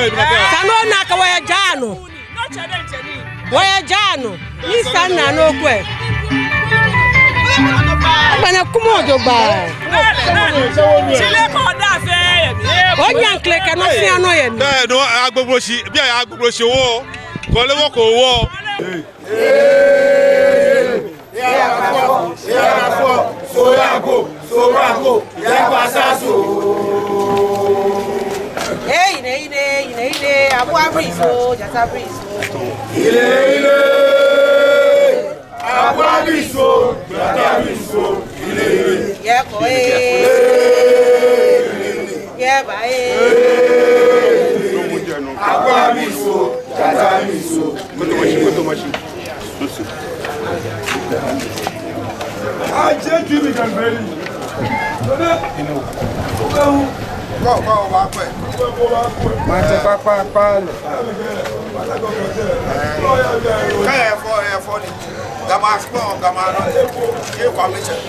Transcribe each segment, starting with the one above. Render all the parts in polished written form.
Sanona ka waya jano. Waya jano. Ni sana no kwe. Bana kumojo ba. Chile ko da fe. Onya kleka no fi ano ye ni. No agbogbosi, bi agbogbosi wo. Ko lewo ko wo. Ile, Abu Abriso, Jata Abriso. Ile, Abu Abriso, Jata Abriso. Ile, Yeko, Yeba, Abu Abriso, Jata Abriso. Quanto mais? I just give it a very. Go, back. Mante papa. Kaya for Gamas for Gamano. You commission.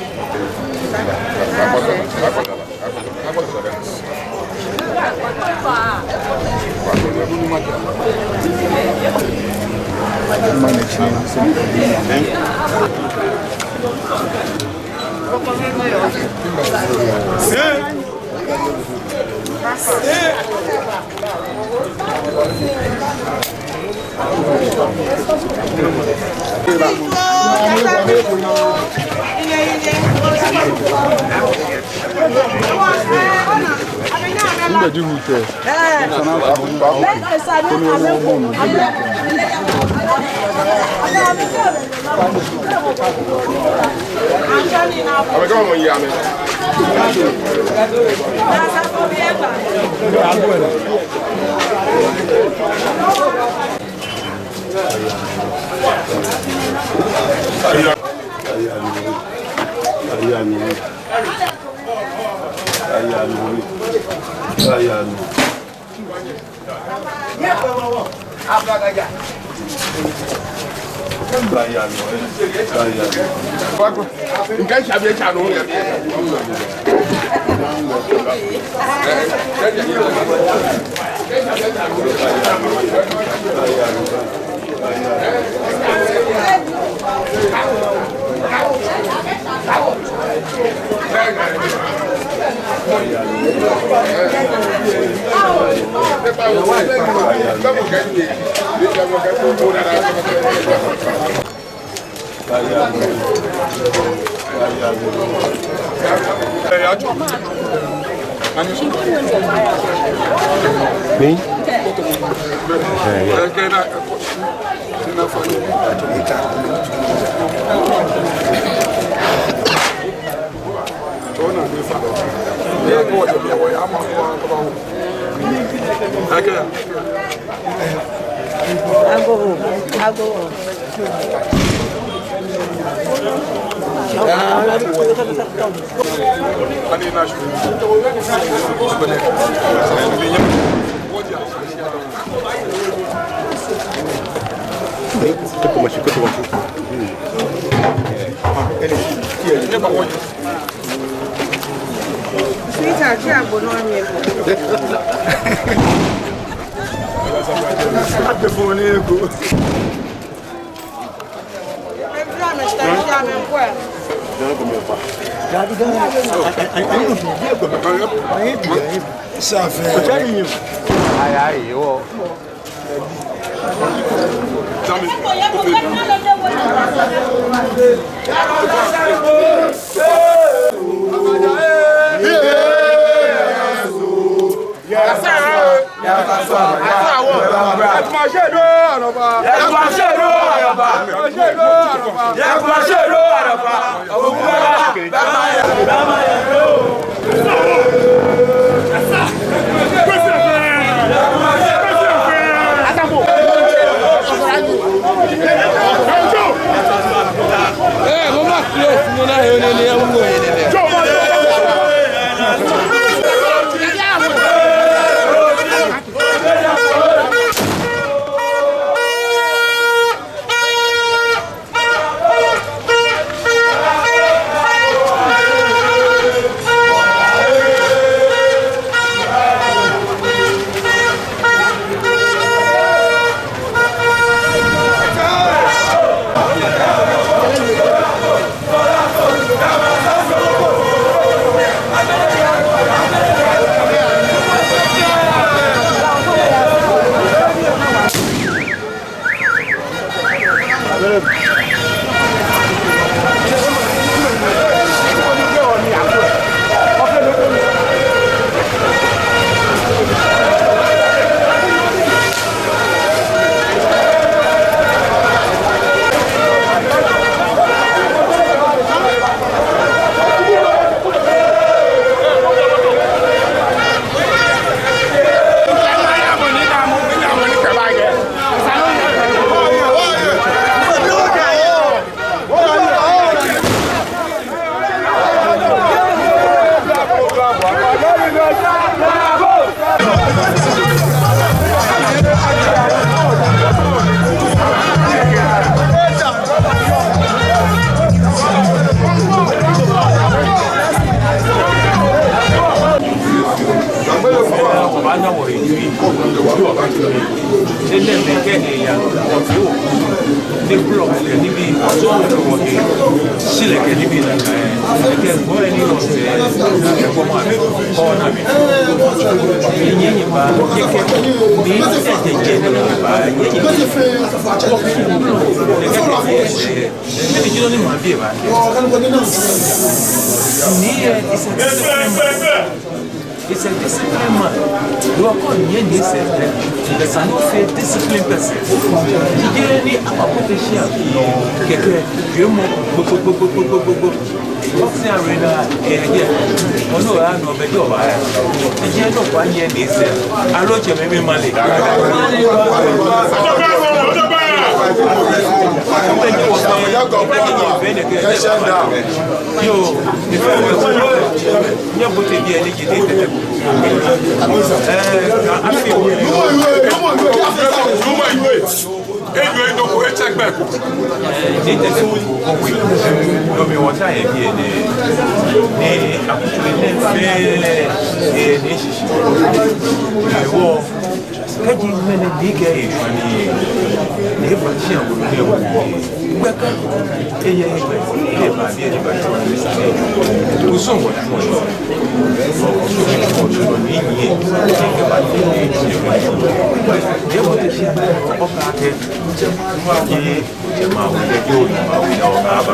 I'll go home. Sweetheart, you are going on here. Chile que libera que bora ni no se como corona e ninguém vai que nem it's a discipline man. You are calling me discipline. The son of a discipline person. You get any application. You what's the arena? Oh no, I know better. The end of 1 year is I wrote you maybe money. Kaji mene diga e fani ne ba chi an gulu ne wo gba ka e ye e ba bi e ba to ni sa e o so mo na mo o ni ni e ke ba ni e mo te chi o ka ke wa ki je ma wo de yo ni ma wo na o ka ba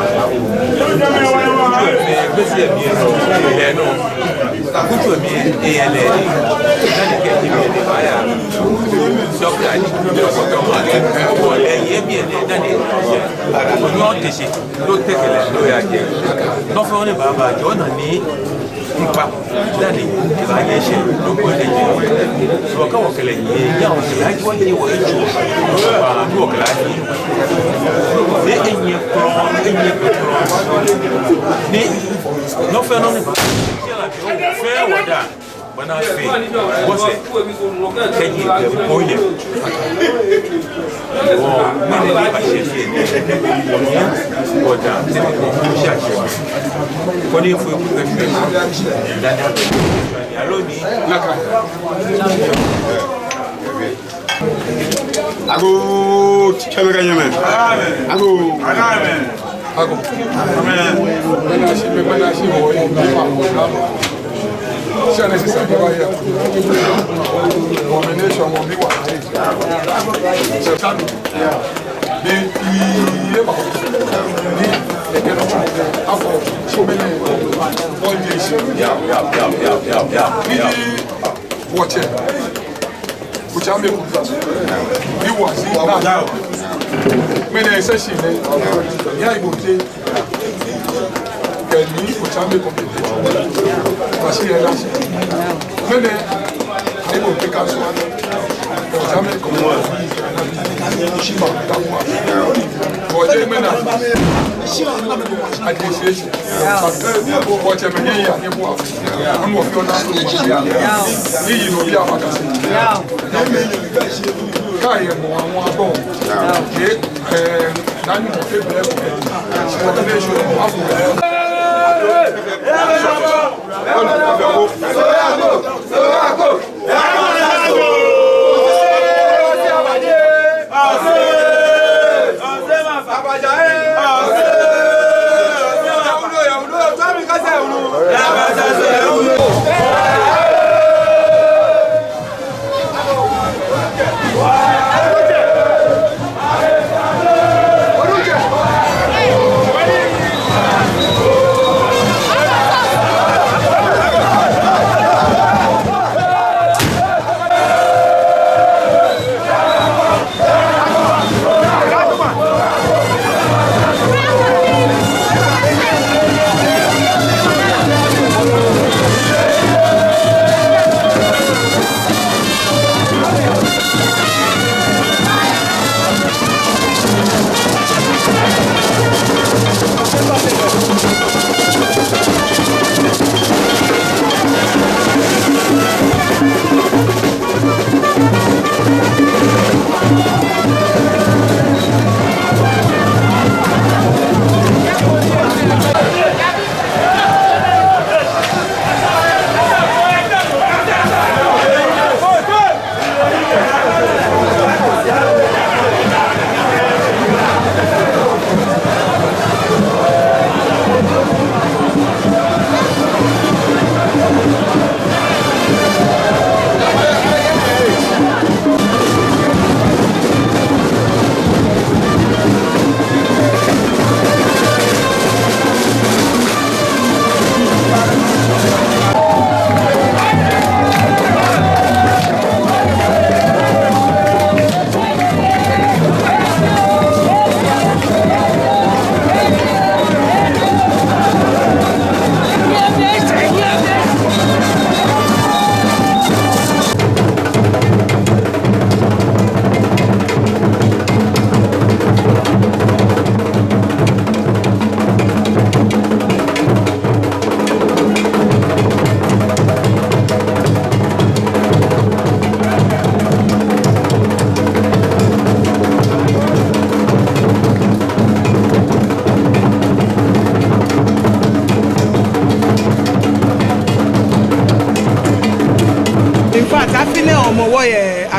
e be se mi no le no akutu mi e ele na ni ke ti mi ba ya Doctor, I need to do something. And you not take it. Don't take it. No, I can't. Not for only Baba, John and me. Danny, evaluation, no good. So I can't collect young, like what you were to work like they in your prom, no fair only fair water. When I say, what's it? Can you have a point? Or many people or down, what if we put that Ago, Chabaka Yaman. Ago, c'est nécessaire de voir combination mon biwa c'est ça mais il est pas ni que non afro chomene condition ni watch kuchambe kuza biwa si na mene sesi ne ya ibote ni kuchambe competition parce qu'il est là mene ni bo pe kaso kuchambe como shima tawa boje mena administration boje mena ya ni bo amu fi ona ni yi no ya makase kai mo àwọn abo ke nani mo fe bele coordination afu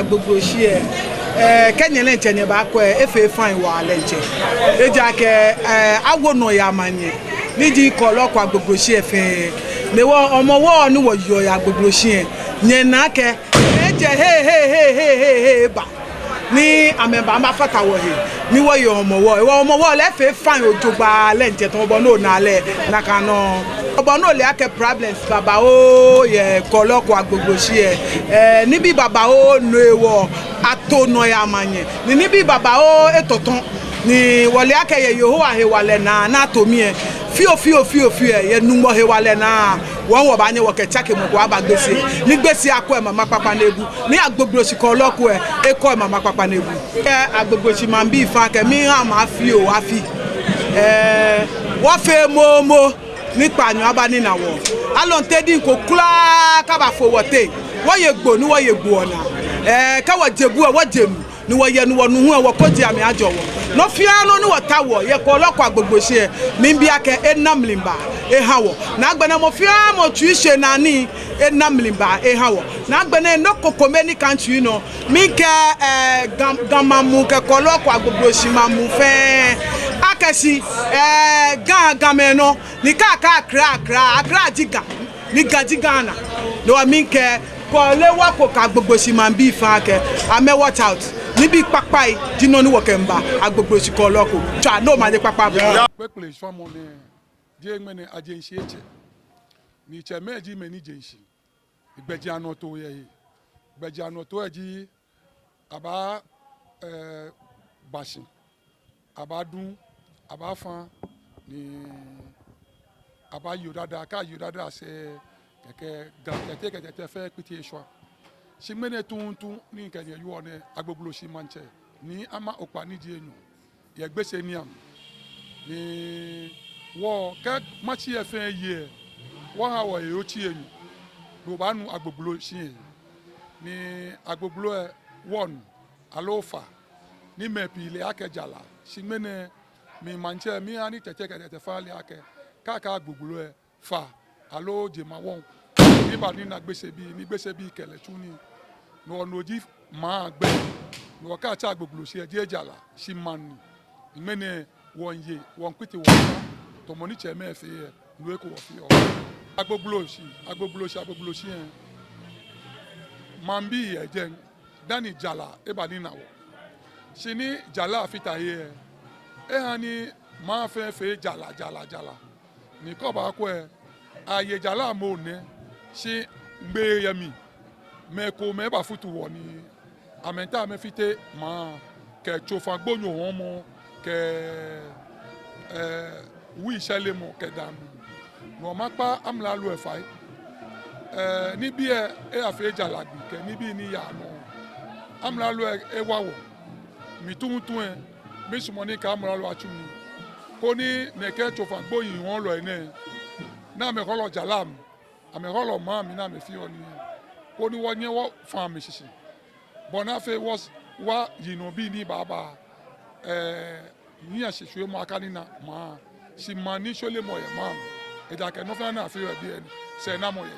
agbogbo shie Kenya lenche ne ba ko efe fine wa lenche eja ke awo no ya manye niji ko loko agbogbo shie fe me wo omo wo ni wo yo ya agbogbo shie nye na ke eje he ba ni ameba ma fata wo he ni wo yo omo wo le fe fine ojogba lenche to bo no na le na kanu obo no le ake problems baba o ye koloko agbogbo shie nibi baba o no ewo atono ya manye ni nibi baba o etoton ni wole ake ye Yehowa he wale na tomie fio ye numo he wale na won wo ba nye wo ke chake mo ko abagbese ni gbese akọ e mama papa nebu ni agbogbo si ko loko e ko e mama papa nebu agbogbo si man bi fa ke mi ha ma fio afi wo fe momo ni panyo abani na wo alon tedi ko kula ka ba fo wote wo ye gbo ni wo ye gbo ona ka wo jebu wo jemu ni wo ye ni wo nu hu e wo ko je ami ajowo no fiano ni wo tawo ye ko loko agbogbo se mi bi ake enamlimba e hawo na agbena mo fia mo tuise nani enamlimba e hawo na agbena no kokomeni country no mi ke gamamu ke ko loko agbogbo si mamu fe akesi gameno ni kaka akra jiga ni gajigana no mi ke ko le wa ko ka gbogbo si man bi fa ke ame watch out ni bi papai dino ni wo ke mba agbogbo si ko loko cha no ma de papa pe ple so mo ne je ngene agency eche ni che meji me ni jensi igbeji ano to ye igbeji ano to eji aba basin abadun abafan ni aba yodada ka yodada se keke fe piti eswa shimene tuntu ni kenye yuone agbogbo shi manche ni ama opa ni di enu ye gbese ni am ni wo ka machi efe ye wo ha wo e ochi enu do ba nu agbogbo shi ni agbogbo e won alofa ni mepi ile akejala shimene mi manche mi ani keke fa le ake kaka agbogbo e fa alo je ma won ni ba ni na gbese bi kele tuni no noji ma gbe no ka cha agbogbo se je jala si mani imene won ye won kwiti won to moni che me fe no e ko wo fi o agbogbo si en mambi e je dani jala e ba ni na wo sini jala afita ye e hani ma fe jala ni ko ba ko e aye jala mo ne si ngbe yami me ko me ba futu wo ni amenta me fite ma ke chofan gbonyo won mo ke wi sele mo ke dam no ma pa amla lu e fai ni bi e afi jala gbi ke ni bi ni ya no amla lu e wawo mi tuntun e mi sumo ni ka amla lu achu ni ko ni ne ke chofan gboyin won lo ene na me ko lo jalam ame holo ma mi na me fi oni ko ni wonye wo fan mi sisi bona fe was wa yino bi ni baba ni asesue mo akani na ma si mani sole mo ye ma e da ke no fa na fi e bi eni se na mo ye